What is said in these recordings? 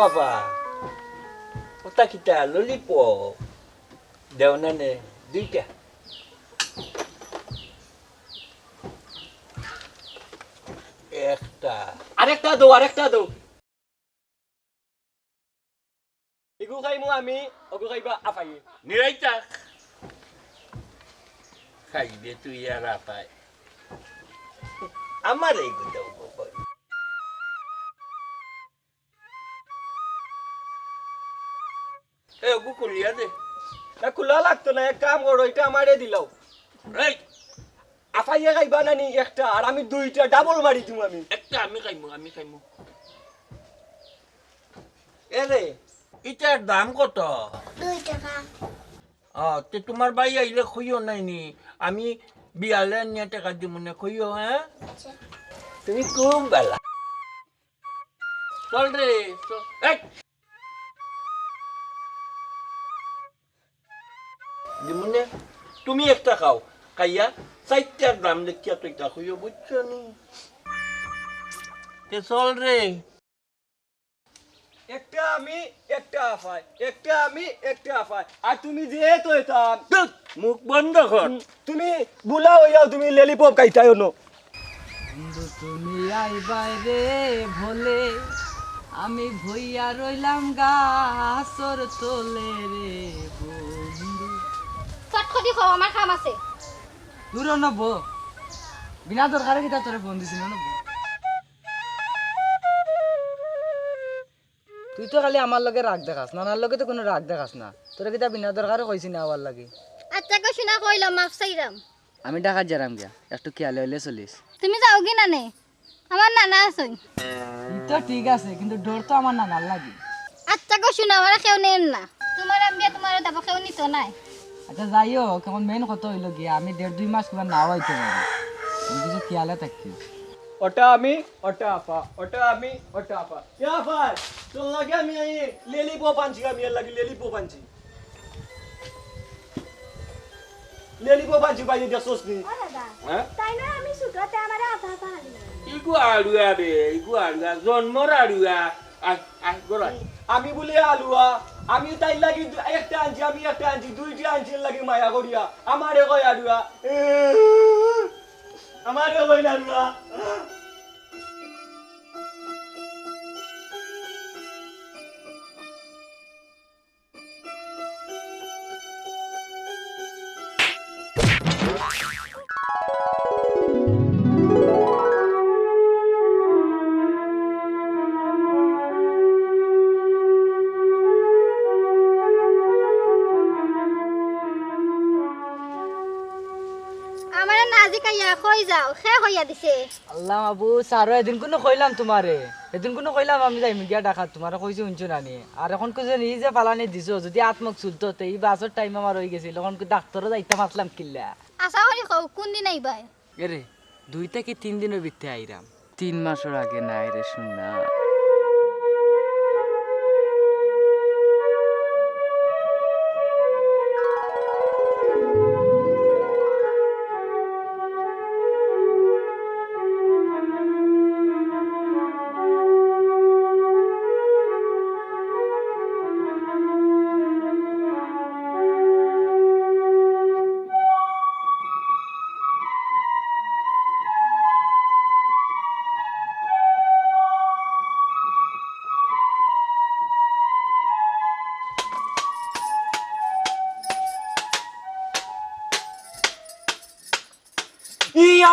Apa? Otak kita lollipop. Daunnya nih, duitnya. Arekta do. Igu kay mo ami, ogu kay ba afay. Niraita. Kay dito ya rapay. Amare igu daw po. ওগু কুলিয়া দে না খোলা লাগতো না, এক কাম করো, এটা আমারে দিলাও। Right আফাইয়া খাইবা নানি একটা, আর আমি দুইটা ডাবল মারি দিমু আমি। একটা আমি খাইমু এরে এটার দাম কত? 2 টাকা। তে তোমার ভাই আইলে কইও নাইনি, আমি বিয়ালে নিয়ে টাকা দিব না, কইও হ্যাঁ। তুমি খুব ভালো। চল রে চল। এই দিমুনে তুমি একটা খাও, খাইয়া চারটার দাম দেখিয়া তো এটা কইও, বুঝছো নি? তে চল রে। একটা আমি একটা আফাই, একটা আমি একটা আফাই, আর তুমি যে তো এটা মুখ বন্ধ কর। তুমি বুলা হইয়াও, তুমি ললিপপ খাইতাও ন। বন্ধু তুমি আইবাই রে ভোলে, আমি ভইয়া রইলাম গাছর তোলে রে বন্ধু। চটখটি খাও, আমার কাম আছে। দূর নব, বিনা দরকারে কিতা তোরে ফোন দিছিল নব। তুই তো খালি আমার লগে রাগ দেখাস, নানার লগে তো কোনো রাগ দেখাস না। তোরা কিতা বিনা দরকারে কইছি না আবার লাগে। আচ্ছা কো শুনা কইলাম, মাফ চাইরাম। আমি ঢাকা যারাম গিয়া, একটু খেয়ালে হইলে চলিস। তুমি যাও কি না নে? আমার নানা আছে। তো ঠিক আছে, কিন্তু ডর তো আমার নানার লাগে। আচ্ছা কো শুনা, আমার কেউ নেন না। তোমার আমি তোমার দাব কেউ নিত নাই। আচ্ছা যাইও, কেমন মেন কত হইলো গিয়া, আমি 1.5-2 মাস কিবা নাও আইতে পারি। তুমি কিছু খেয়ালে থাকি। ওটা আমি, ওটা আফা, ওটা আমি, ওটা আফা। ইয়া ভাই, তোর লাগে আমি এই ললিপপ আনছি, আমি এর লাগি ললিপপ আনছি। ললিপপ আনছি ভাই, এটা সসনি। হ্যাঁ তাই না, আমি সুগাতে আমারে আধা আধা হালি। ইগু আড়ুয়া রে, ইগু আড়ুয়া জন্মর আড়ুয়া। আই গড়াই। আমি বলি আলুয়া, আমি তাই লাগি একটা আনছি, আমি একটা আনছি, দুইটা আনছি লাগি মায়া করিয়া, আমারে কয় আলুয়া, আমারে কয় আলুয়া। আমারে নাজি কাইয়া কই যাও, খে হইয়া দিছে। আল্লাহ বাবু সারো, এদিন কোনো কইলাম তোমারে, এদিন কোনো কইলাম আমি যাই মিডিয়া ডাকা তোমারে কইছি শুনছো নানি। আর এখন কইছো নি যে পালানি দিছো, যদি আত্মক চুলতো এই বাসর টাইম আমার হয়ে গেছিল, এখন ডাক্তারও যাইতে পারলাম কিল্লা। আশা করি কও কোন দিন আইবাই? এরে 2 থেকে 3 দিনের ভিতরে আইরাম। 3 মাসের আগে না রে শুননা।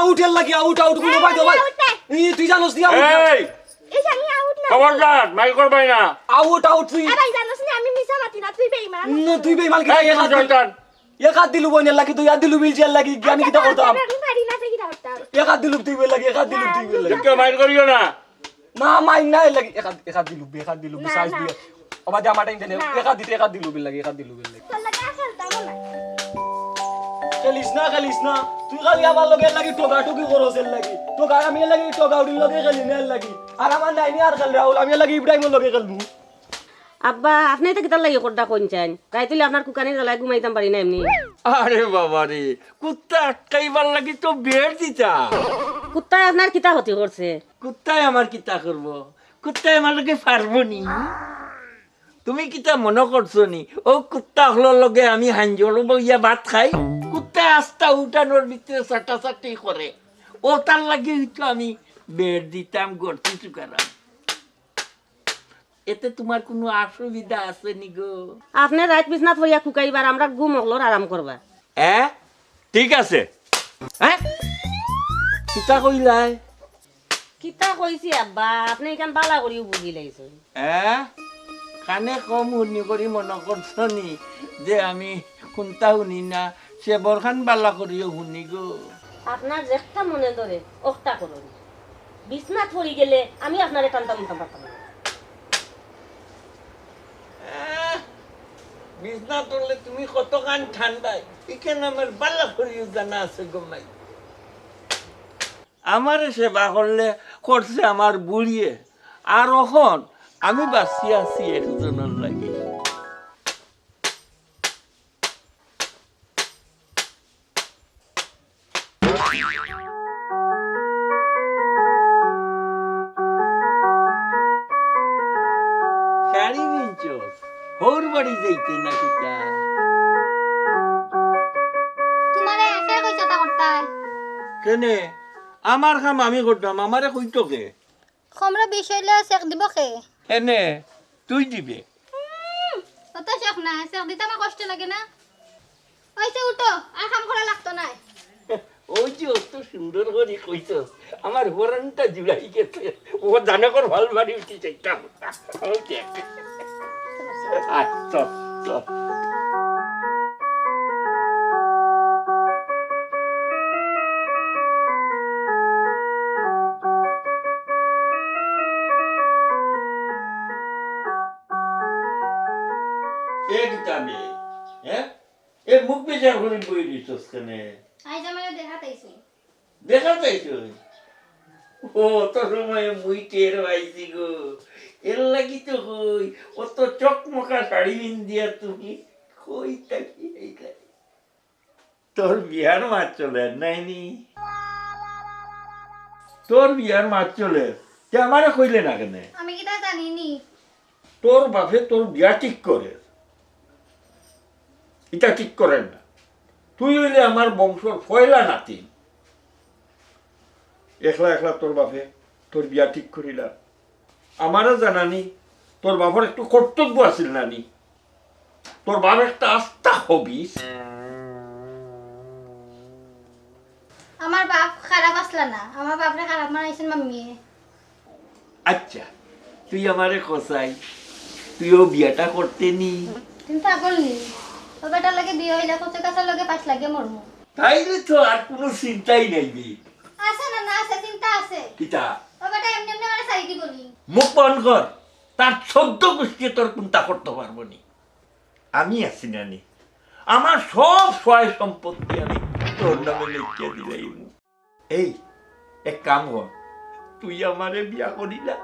আউটের লাগি আউট আউট কোনো ভাই ভাই তুই জানোস নি আউট এই আমি আউট না খবরদার মাইক করবাই না আউট আউট তুই ভাই জানোস না আমি মিছা মাতি না তুই বেঈমান তুই বেঈমান কি এই শয়তান এক হাত দিলু বইনের লাগি তুই আর দিলু বিলজের লাগি আমি কিটা করতাম আমি পারি না কি করতাম এক হাত দিলু তুই বই লাগি এক হাত দিলু তুই বই লাগি কে মাইক করিও না না মাই নাই লাগি এক হাত দিলু সাইজ দিয়ে ওবা জামা টাইম দেনে এক হাত দিলু বিল লাগি এক হাত দিলু বিল লাগি তোর লাগা খেলতাম না খেলিস না তুই খালি আমার লগে লাগি টোকা টুকি করছেন লাগি টোকা আমি লাগি টোকা উড়ির লগে খেলি না লাগি আর আমার নাইনি আর খেল রাহুল আমি লাগি ইব্রাহিমের লগে খেলবো আব্বা আপনি তো কিতার লাগি করডা কোনচান তাই তুই আপনার কুকানি জ্বালায় ঘুমাইতাম পারি না এমনি আরে বাবা রে কুত্তা আটকাইবার লাগি তো বের দিতা কুত্তায় আপনার কিতা ক্ষতি করছে কুত্তায় আমার কিতা করব কুত্তায় আমার লগে পারবো নি তুমি কিতা মনে করছো নি ও কুত্তা হলোর লগে আমি হাঞ্জল বইয়া ভাত খাই কুত্তায় আস্তা উঠানোর ভিতরে চাটাচাটি করে ও তার লাগে হইতো আমি বের দিতাম গড়তি চুকারাম এতে তোমার কোনো অসুবিধা আছে নি গো আপনি রাত বিছনাত হইয়া কুকাইবার আমরা ঘুম হকলোর আরাম করবা হ্যাঁ ঠিক আছে হ্যাঁ কিতা কইলাই কিতা কইছি আব্বা আপনি এখান বালা করিও বুঝি লাইছেন হ্যাঁ কানে কম শুনি কৰি মনে করছো নি যে আমি কোনটা শুনি না সে বরখান বালা করিও শুনি গো আপনার যেটা মনে ধরে ওটা করুন বিছনাত পড়ি গেলে আমি আপনারে টানতা মুটা পারতাম না বিছনা তোলে তুমি কতখান ঠান্ডায় এখানে আমার বালা করিও জানা আছে গমাই আমার সেবা করলে করছে আমার বুড়িয়ে আর এখন আমি বাঁচি আছি একজনের লাগি শাড়ি বিনছস হোর বাড়ি যাইতে না কিতা তোমারে একা কইছো তা করতাই কেনে আমার কাম আমি করতাম আমারে কইতো কে খমরা বিষয়লে চেক দিব কে এনে তুই দিবে কত চেক না চেক দিতে আমার কষ্ট লাগে না ওইসে উঠো আর কাম করা লাগতো না ওই যে অত সুন্দর করে কইছস আমার হরণটা জুড়াই গেছে ও জানে কর ভাল বাড়ি উঠি চাইতাম ওকে আচ্ছা চল একদমই হ্যাঁ এ মুখ বিচার করে বই দিছস কেনে আইজ আমারে দেখাতাইছি দেখা যাইছো ও তো সময় মুই টের পাইছি গো এর লাগি তো কই অত চকমকা শাড়ি দিয়া তুমি কই থাকি এইটা তোর বিয়ার মাছ চলে নাইনি তোর বিয়ার মাছ চলে তে আমারে কইলে না কেন আমি কি তা জানি নি তোর বাপে তোর বিয়া ঠিক করে এটা ঠিক করেন না তুই হইলে আমার বংশর ফয়লা নাতি একলা একলা তোর বাপে তোর বিয়া ঠিক করিলা আমারও জানানি তোর বাবার একটু কর্তব্য আছিল নানি তোর বাপ একটা আস্থা হবিস আমার বাপ খারাপ আসলা না আমার বাপরে খারাপ মানাইছেন মাম্মিয়ে আচ্ছা তুই আমারে কসাই তুইও বিয়াটা করতে নি তুমি পাগল নি ও বেটার লাগে বিয়ে হইলে কত কাছার লগে পাঁচ লাগে মরমু তাইলে তো আর কোনো চিন্তাই নাই বে আছে না না আছে চিন্তা আছে কিতা ও বেটা এমনি এমনি মানে সাইডি বলি মুখ বন্ধ কর তার 14 গোষ্ঠী তোর কোনটা করতে পারবো নি আমি আছি নানি আমার সব সয় সম্পত্তি আমি তোর নামে লিখিয়ে দিলাম এই এক কাম কর তুই আমারে বিয়া করিলা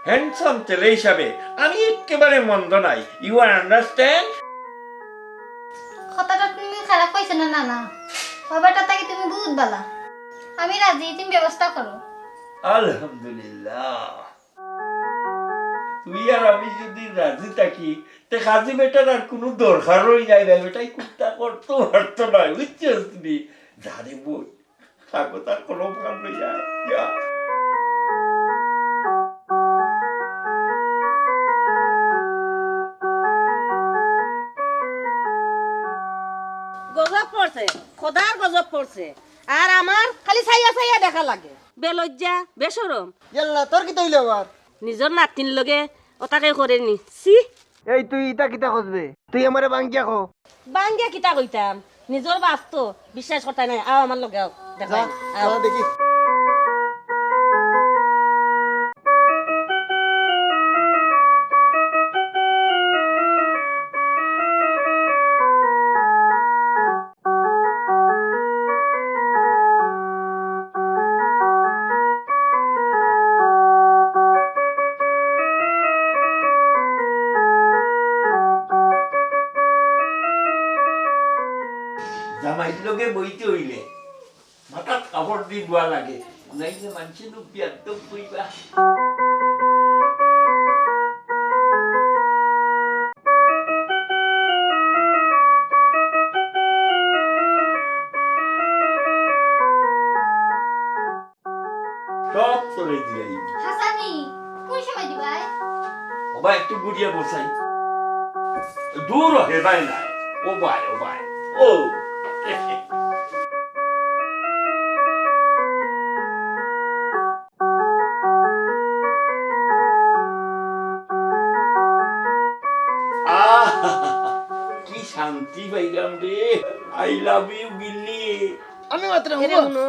হ্যান্ডসাম ছেলে হিসাবে আমি একেবারে মন্দ নাই ইউ আর আন্ডারস্ট্যান্ড কথাটা তুমি খারাপ কইছো না না ও বেটা তাকে তুমি বহুত বালা আমি রাজি তুমি ব্যবস্থা করো আলহামদুলিল্লাহ তুই আর আমি যদি রাজি থাকি তে কাজী বেটার আর কোনো দরকারই নাই না বেটাই কুত্তা করতো পারতো না বুঝছিস তুমি জানে বই থাকো তার কোনো কাম নেই যা গজব পড়ছে খোদার গজব পড়ছে আর আমার খালি ছাইয়া ছাইয়া দেখা লাগে বেলজ্জা বেসরম ইয়াল্লা তোর কি তৈলে আবার নিজর নাতিন লগে ওটাকে করে নি সি এই তুই ইটা কিতা খুঁজবে তুই আমারে বাঙ্গিয়া খো বাঙ্গিয়া কিতা কইতাম নিজর বাপ তো বিশ্বাস করতে নাই আও আমার লগে আও দেখা আও দেখি জামাইর লগে বইতে হইলে মাথার কাপড় দি ধোয়া লাগে নাইলে মানুষের একদম কইবা সব চলে দিয়ে হাসানি কোন সময় দিবাই ওবা একটু গুড়িয়া বসাই দূর হে ভাই না ও ভাই ও কি শান্তি পাইলাম রে আই লাভ ইউ গিল্লি আমি মাত্র এরে শুনো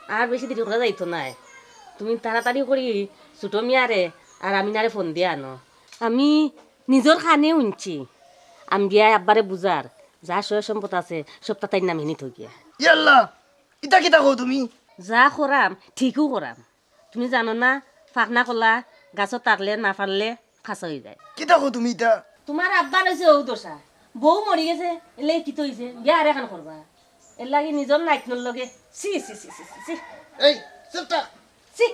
আর বেশি দেরি করা যাইতো নাই তুমি তাড়াতাড়ি করি ছোট মিয়ারে আর আমি নারে ফোন দিয়ে আনো আমি নিজর খানে উনছি আমি গিয়া আব্বারে বুঝার যা সয় সম্পদ আছে সব তাই নাম হিনি থই গিয়া ইয়াল্লা ইটা কিতা কো তুমি যা করাম ঠিকও করাম তুমি জানো না ফাঁকনা কলা গাছত তাকলে না পারলে খাসা হয়ে যায় কিতা কো তুমি ইটা তোমার আব্বার হয়েছে ও দোষা বউ মরি গেছে এলে কি তো হয়েছে বিয়া আর এখন করবা এর লাগে নিজর নাইটনোর লগে সি সি সি সি সি এই চুপ থাক সি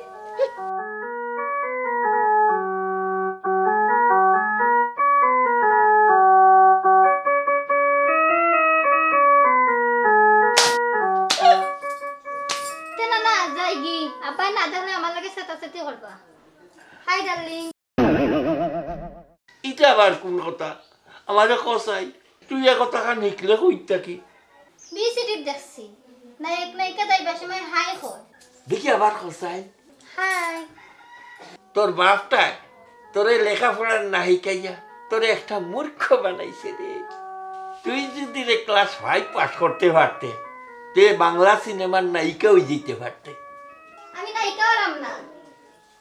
তে না না যাই গি আব্বাই না দেখলে আমার লাগে সেটাসেটি করবা হাই ডার্লিং এটা আবার কোন কথা আমাদের কসাই তুই এ কথা খান নিকলে কইতা কি বিসিটি দেখছি নায়ক নায়িকা যাইবার সময় হাই কর দেখি আবার কসাই হাই তোর বাপটা তোরে লেখাপড়ার না শিখাইয়া তোরে একটা মূর্খ বানাইছে রে তুই যদি রে ক্লাস 5 পাস করতে পারতে তে বাংলা সিনেমার নায়িকাও যেতে পারতে আমি নায়িকা হলাম না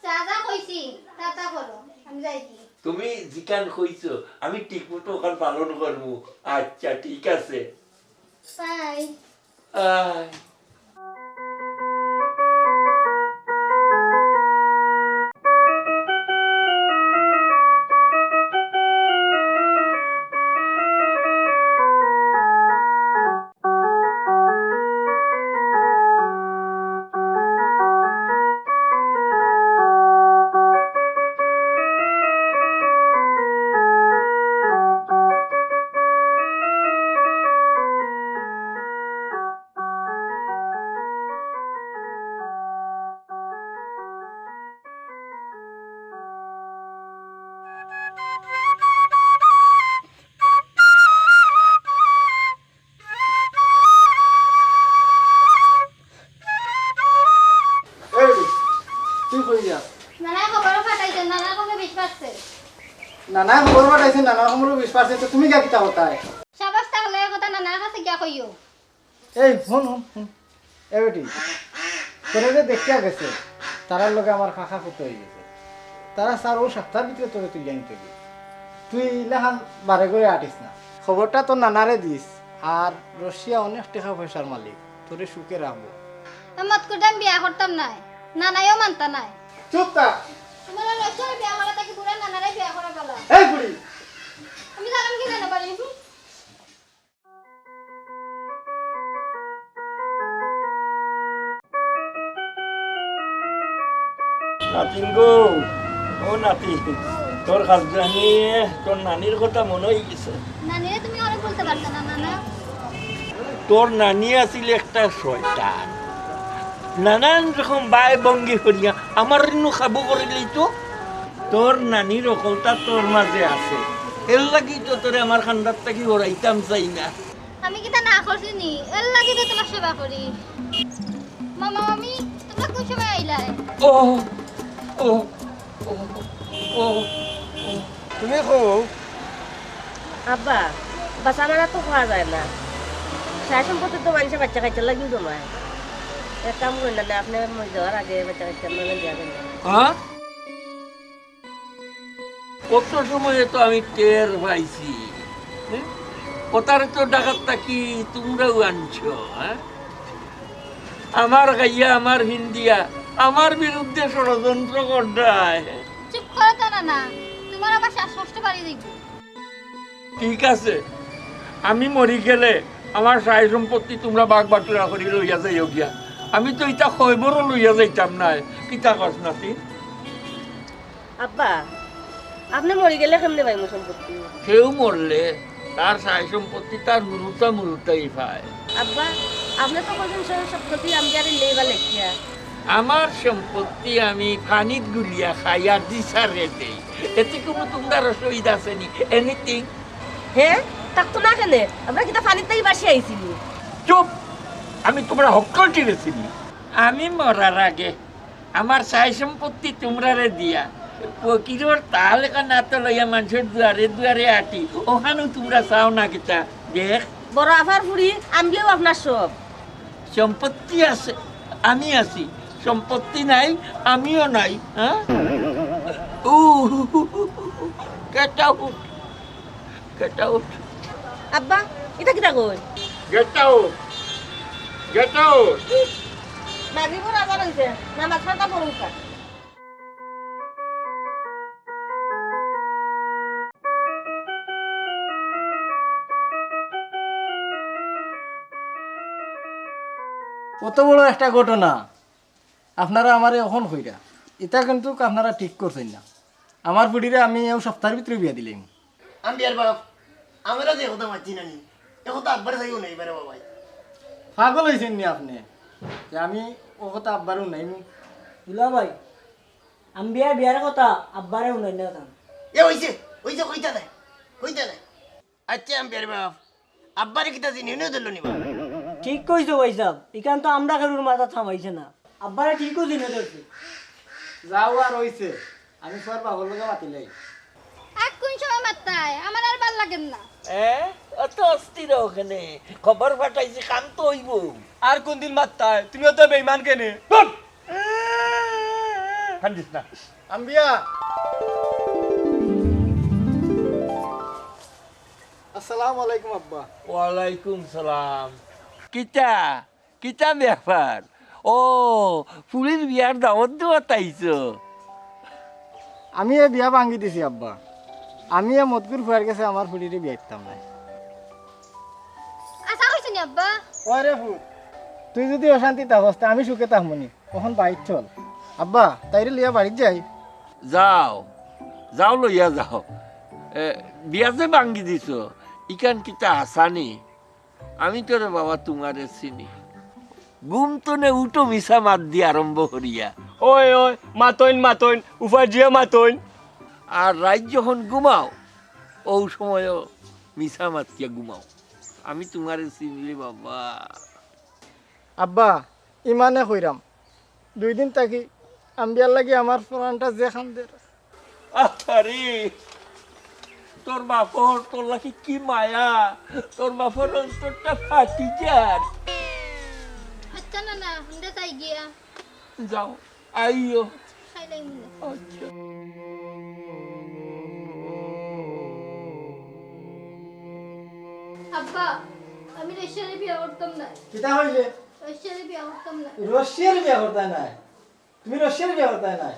যা যা কইছি তা তা করো আমি যাই কি তুমি জিকান কইছো আমি ঠিক মতো ওখান পালন করবো আচ্ছা ঠিক আছে বাই আয় তুই কই যা নানা খবর পাঠাইছে নানা কোনো বিশ্বাসছে নানা খবর পাঠাইছে নানা খবর বিশ্বাস আছে তুমি গা কিতা হতায় সাবাস তাহলে কথা নানার কাছে গিয়া কইও এই ফোন ফোন এ বেটি তোরে যে দেখিয়া গেছে তারার লগে আমার খাখা কত হয়ে গেছে তারা স্যার ও সপ্তাহের ভিতরে তোরে তুই জানিতে গিয়ে তুই ইলাহান বারে করে আটিস না খবরটা তোর নানারে দিস আর রশিয়া অনেক টাকা পয়সার মালিক তোরে সুখে রাখবো মত করতাম বিয়া করতাম নাই নানাইও মানতা নাই চুপ থাক তোমার রসের বিয়া করা তাকে পুরা নানারে বিয়া করা গেল এই বুড়ি আমি জানাম কি জানা পারি নাতিন গো ও নাতি তোর কাজ জানি তোর নানির কথা মনে হয়ে গেছে নানিরে তুমি অনেক বলতে পারছো না নানা তোর নানি আছিল একটা শয়তান নানান রকম বাই ভঙ্গি করিয়া আমার ইনু খাবো করিলি তো তোর নানির অকলতা তোর মাঝে আছে এর লাগি তো তোরে আমার খান্দার থেকে ওরাইতাম চাই না আমি কি তা না করছি নি এর লাগি তো তোমার সেবা করি মামা মামি তোমরা কোন সময় আইলাই ও ও ও ও তুমি কো আব্বা বাচ্চা মারা তো খাওয়া যায় না সারা সম্পত্তি তো মানুষের বাচ্চা কাচ্চা লাগিয়ে জমায় এক কাম করেন না আপনি মরে যাওয়ার আগে বাচ্চা কাচ্চা মানে দেওয়া দেন হ্যাঁ কত সময়ে তো আমি টের পাইছি কোথার তো ডাকাতটা কি তোমরাও আনছো হ্যাঁ আমার গাইয়া আমার হিন্দিয়া আমার বিরুদ্ধে ষড়যন্ত্র করডায় চুপ করো তো না তোমার আবার শ্বাসকষ্ট বাড়ি দেখবো ঠিক আছে আমি মরি গেলে আমার সাই সম্পত্তি তোমরা বাঘ বাটুরা করি লইয়া যাইও গিয়া আমি তো ইটা খবরও লইয়া যাইতাম না কিতা কস নাতি আব্বা আপনি মরে গেলে কেমনে পাইমু সম্পত্তি কেউ মরলে তার সাই সম্পত্তি তার মুরুতাই পায় আব্বা আপনি তো কইছেন সব সম্পত্তি আমি আর লেবা লেখিয়া আমার সম্পত্তি আমি পানিত গুলিয়া খাই আর দিশারে দেই এতে কোনো তোমার অসুবিধা আছে নি এনিথিং হ্যাঁ থাকতো না কেন আমরা কিতা পানির থেকে বাসি আইছিলি চুপ আমি তোমরা হক্কল টিরেছিলি আমি মরার আগে আমার সাই সম্পত্তি তোমরারে দিয়া ফকিরর তাহলে না তো লইয়া মানুষের দুয়ারে দুয়ারে আটি ওখানেও তোমরা চাও না কিতা দেখ বড় আফার ফুরি আমিও আপনার সব সম্পত্তি আছে আমি আছি সম্পত্তি নাই আমিও নাই হ্যাঁ ও গেট আউট গেট আউট আব্বা এটা কিতা কই গেট আউট গেট আউট মাগরিবর আজান হইছে নামাজ পড়তা পড়ুকা কত বড় একটা ঘটনা আপনারা আমারে এখন কইরা এটা কিন্তু আপনারা ঠিক করছেন না আমার বুড়িরে আমি এই সপ্তাহের ভিতরে বিয়া দিলাম আমি বিয়ার বাপ আমরা যে কথা মানছি না নি এ কথা আব্বার চাইও নাই বেরে বাবাই পাগল হয়েছেন নি আপনি যে আমি ও কথা আব্বারও নাই দুলা ভাই আমি বিয়ার কথা আব্বারে উনাই না কথা এ হইছে হইছে কইতা নাই আচ্ছা আমি বিয়ার বাপ আব্বারে কিতা জিনি নিয়ে দিল নি বাবা ঠিক কইছো ভাই সাহেব ইকান তো আমরা কারুর মাথা থামাইছে না আব্বারে ঠিকও দিনে ধরছি যাও আর হইছে আমি সর পাগল লোকে মাতিলাই আর কোন সময় মাত্তায় আমার আর ভাল লাগেন না অত অস্থির ওখানে খবর পাঠাইছি কাম তো হইব আর কোন দিন মাত্তায় তুমিও তো বেঈমান কেনে কান্দিস না আম্বিয়া আসসালামু আলাইকুম আব্বা ওয়ালাইকুম সালাম কিতা কিতা ব্যাপার ও ফুলির বিয়ার দাওয়াত দেওয়া তাইছো আমি এই বিয়া ভাঙ্গি দিছি আব্বা আমি এই মতগুর ফুয়ার কাছে আমার ফুলিরে বিয়া দিতাম না আশা কইছ নি আব্বা ওই রে ফুল তুই যদি অশান্তি থাকস তা আমি সুখে থাকমনি কখন বাইর চল আব্বা তাইরে লিয়া বাড়িত যাই যাও যাও লইয়া যাও বিয়া যে ভাঙ্গি দিছ ইকান কিতা আসানি আমি তোরে বাবা তোমারে চিনি ঘুম তো নে উঠো মিশা মাত দিয়ে আরম্ভ করিয়া ওই ওই মাতইন উফার জিয়া মাতইন আর রাত যখন ঘুমাও ও সময়ও মিশা মাতিয়া ঘুমাও আমি তোমারে চিনলি বাবা আব্বা ইমানে কইরাম 2 দিন থাকি আম্বিয়ার লাগি আমার প্রাণটা যে খান্দে আরে তোর বাপর তোর লাগি কি মায়া তোর বাপর অন্তরটা ফাটি যার আচ্ছা না হুন্ডে তাই গিয়া যাও আইও খাইলাই মুলে আচ্ছা আব্বা আমি রেশারে বিয়া করতাম না কিতা হইলে রেশারে বিয়া করতাম না রশিয়ার বিয়া করতে নাই তুমি রশিয়ার বিয়া করতে নাই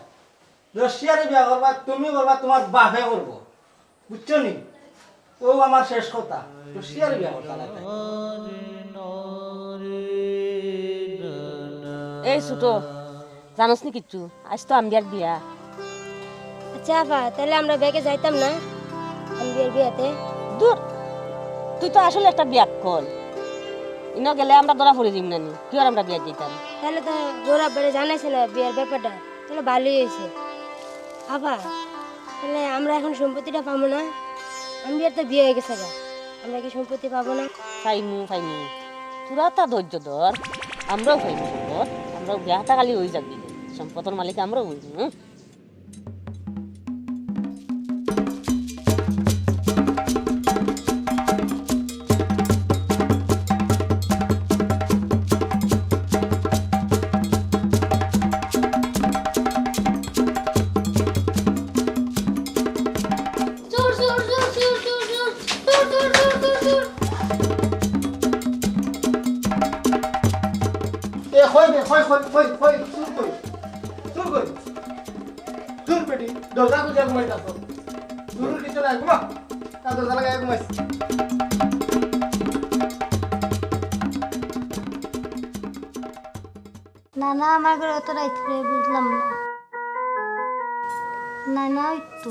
রশিয়ার বিয়া করবা তুমি করবা তোমার বাপে করব বুঝছো নি ও আমার শেষ কথা রশিয়ার বিয়া করতে নাই এই ছোট জানোস নি কিচ্ছু আজ তো আম্বিয়ার বিয়া আচ্ছা আপা তাহলে আমরা ব্যাগে যাইতাম না আম্বিয়ার বিয়াতে দূর তুই তো আসলে একটা বিয়া কল ইনো গেলে আমরা ধরা পড়ে দিম নানি কি আর আমরা বিয়া দিতাম তাহলে তো গোরা বেড়ে জানাইছে না বিয়ার ব্যাপারটা তাহলে ভালোই হয়েছে আপা তাহলে আমরা এখন সম্পত্তিটা পাবো না আম্বিয়ার তো বিয়ে হয়ে গেছে গা আমরা কি সম্পত্তি পাবো না ফাইমু তোরা তা ধৈর্য ধর আমরাও ফাইমু সম্পদ আমরা বিয়াটা খালি হয়ে যাবি সম্পদের মালিক আমরা হই জোর জোর জোর জোর জোর জোর জোর জোর জোর জোর জোর এ কই বে কই কই কই কই তুই কই তুই বেটি দরজা খুলে ঘুমাইতাছ দূরের কিছু নাই ঘুমা তা দরজা লাগাই ঘুমাইছ না না আমার ঘরে অত রাইত রে বুঝলাম না না না একটু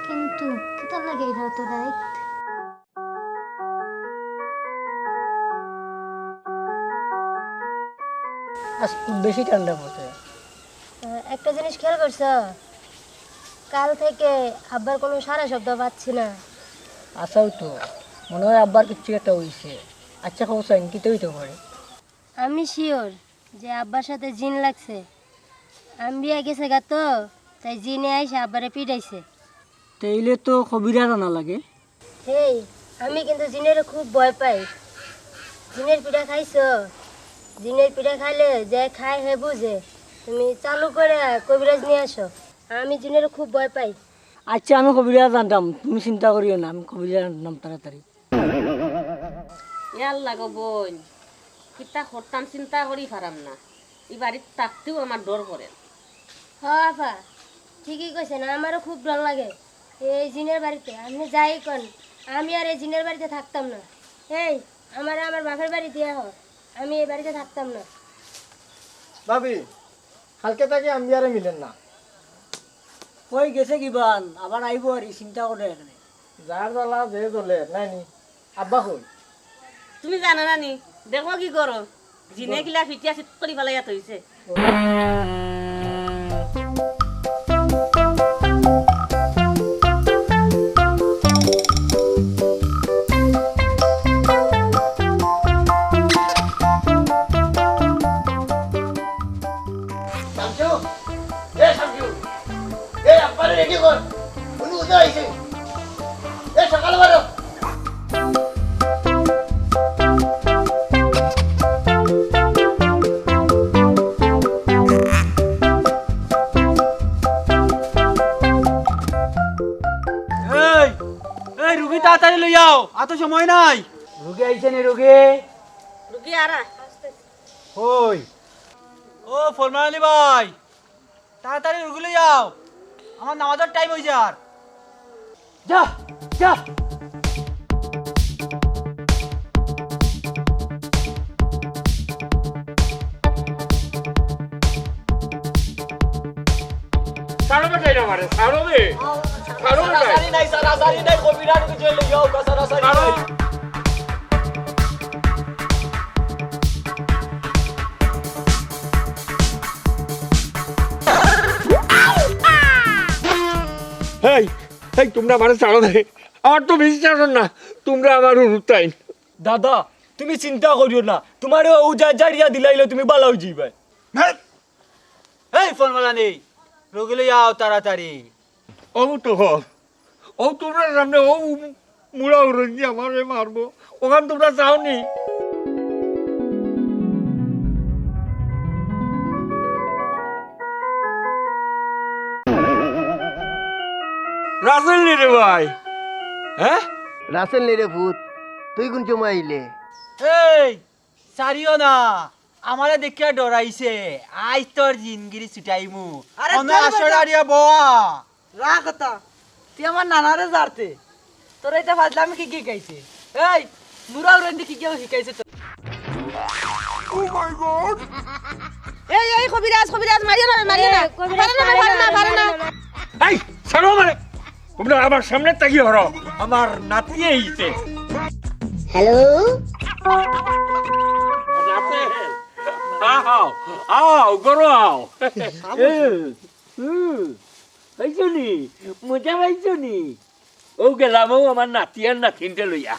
কিন্তু কিতা লাগে এটা অত রাইত আজ খুব বেশি ঠান্ডা পড়ছে। একটা জিনিস খেয়াল করছো কাল থেকে আব্বার কোনো সারা শব্দ পাচ্ছি না। আসাও তো মনে হয় আব্বার কিছু একটা হইছে। আচ্ছা খবর সাইন কি হইতে পারে? আমি শিওর যে আব্বার সাথে জিন লাগছে। আম্বিয়া গেছে গা তো তাই জিনে আইসে আব্বারে পিটাইছে। তাইলে তো কবিরা জানা লাগে। হেই আমি কিন্তু জিনের খুব ভয় পাই। জিনের পিঠা খাইছো? জিনের পিঠা খাইলে যে খায় হে বুঝে। তুমি চালু করে কবিরাজ নিয়ে আসো। আমি জিনের খুব ভয় পাই। আচ্ছা আমি কবিরা জানতাম, তুমি চিন্তা করিও না, আমি কবিরা জানতাম তাড়াতাড়ি। ইয়ার লাগো বোন কিতা করতাম চিন্তা করি পারাম না এই বাড়িতে থাকতেও আমার ডর করে হ আফা ঠিকই কইছেন, আমারও খুব ডর লাগে এই জিনের বাড়িতে। আপনি যাই কোন আমি আর এই জিনের বাড়িতে থাকতাম না। এই আমার বাপের বাড়ি দিয়ে হোক, আমি এই বাড়িতে থাকতাম না। ভাবি কালকে থেকে আম্বিয়ারে মিলেন না। কই গেছে কিবান আবার আইব আর চিন্তা করে এখানে। যার জ্বালা যে জ্বলে নাই নি আব্বা কই? তুমি জানো না নি দেখো কি করো জিনে কিলা ফিটিয়া চিত করে ফেলাইয়া থইছে শামসু এ শামসু এ আব্বারে রেডি কর উনি উদয় আইছে এ সকাল বারো এই এই রুগী তাড়াতাড়ি লই যাও আর তো সময় নাই রুগী আইছে নি রুগী? রুগী আরা ওই ও ফরমান আলী ভাই তাড়াতাড়ি রুগী লই যাও আমার নামাজের টাইম হইছে আর যা যা। ছাড়বে তাই না মারে ছাড়বে ছাড়বে সারাসারি নাই সারাসারি নাই কবিরা রুগী চলে লই যাও সারাসারি নাই হেই হেই তোমরা আমারে ছাড়ো দে আমার তো বিশ্বাস না তোমরা আমার উরুতাই দাদা তুমি চিন্তা করিও না তোমার ও জারিয়া দিলাইলে তুমি বালা হই যাইবে এই ফরমান নেই রুগী লই যাও তাড়াতাড়ি ও তো হ ও তোমরা সামনে ও মুড়া উড়ি আমারে মারবো ওখান তোমরা চাওনি রাসেল নি রে ভাই হ্যাঁ রাসেল নে রে ভূত তুই কোন সময় আইলে এই সারিও না আমারে দেখিয়া ডরাইছে আজ তোর জিনগিরি ছুটাইমু অন্য আসরারিয়া boa রাগ কথা তুই আমার নানারে জারতে তোর এটা ফাজলামি কি কি গাইছে? এই মুরা উড়েন্দি কি কি শিখাইছে তো? ও মাই গড এই কবিরাজ মারিও না পারে না এই ছাড়ো মানে তোমরা আমার সামনে তাকিয়ে হরো আমার নাতি এইতে হ্যালো আও গরো আও পাইছনি মজা পাইছনি ও গেলাম আমার নাতি আর নাতিনটা লইয়া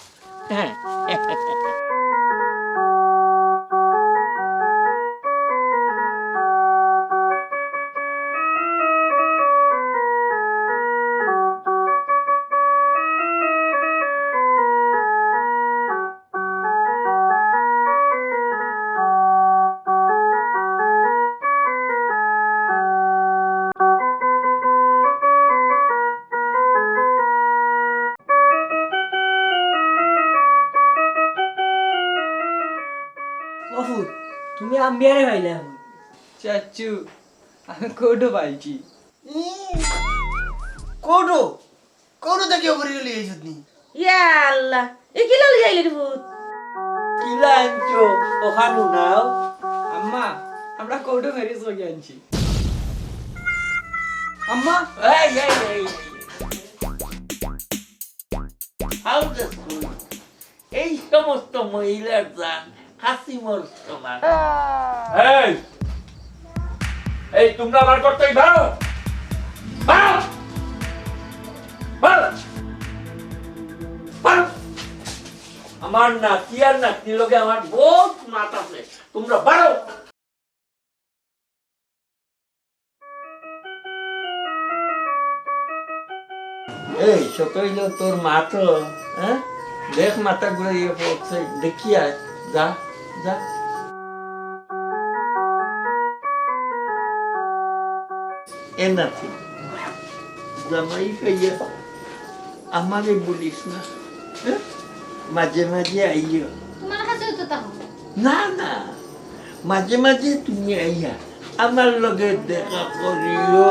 অফুর তুমি আম্বিয়ারে ভাইলে এখন চাচু আমি কোটো পাইছি কোটো কোটো দেখি ওপরে লিয়ে আইছত নি ইয়া আল্লাহ এ কি লাল গাইলে ভূত কিলা আনছো ওখানু নাও আম্মা আমরা কোটো ম্যারেজ হয়ে আনছি আম্মা এই এই এই হাউ দ্য স্কুল এই সমস্ত মহিলার জান হাসি মরছ না এই এই তোমরা বার করতেই ভালো ভালো ভালো ভালো আমার নাতি আর নাতির লগে আমার বহুত মাত আছে তোমরা ভালো এই ছোট হইলো তোর মা তো হ্যাঁ দেখ মাথা ঘুরাইয়ে পড়ছে দেখি আয় যা যা এ নাতি জামাই খাইয়া আমারে বলিস না হ্যাঁ? মাঝে মাঝে আইও তোমার কাছেও তো তাহো না না মাঝে মাঝে তুমি আইয়া আমার লগে দেখা করিও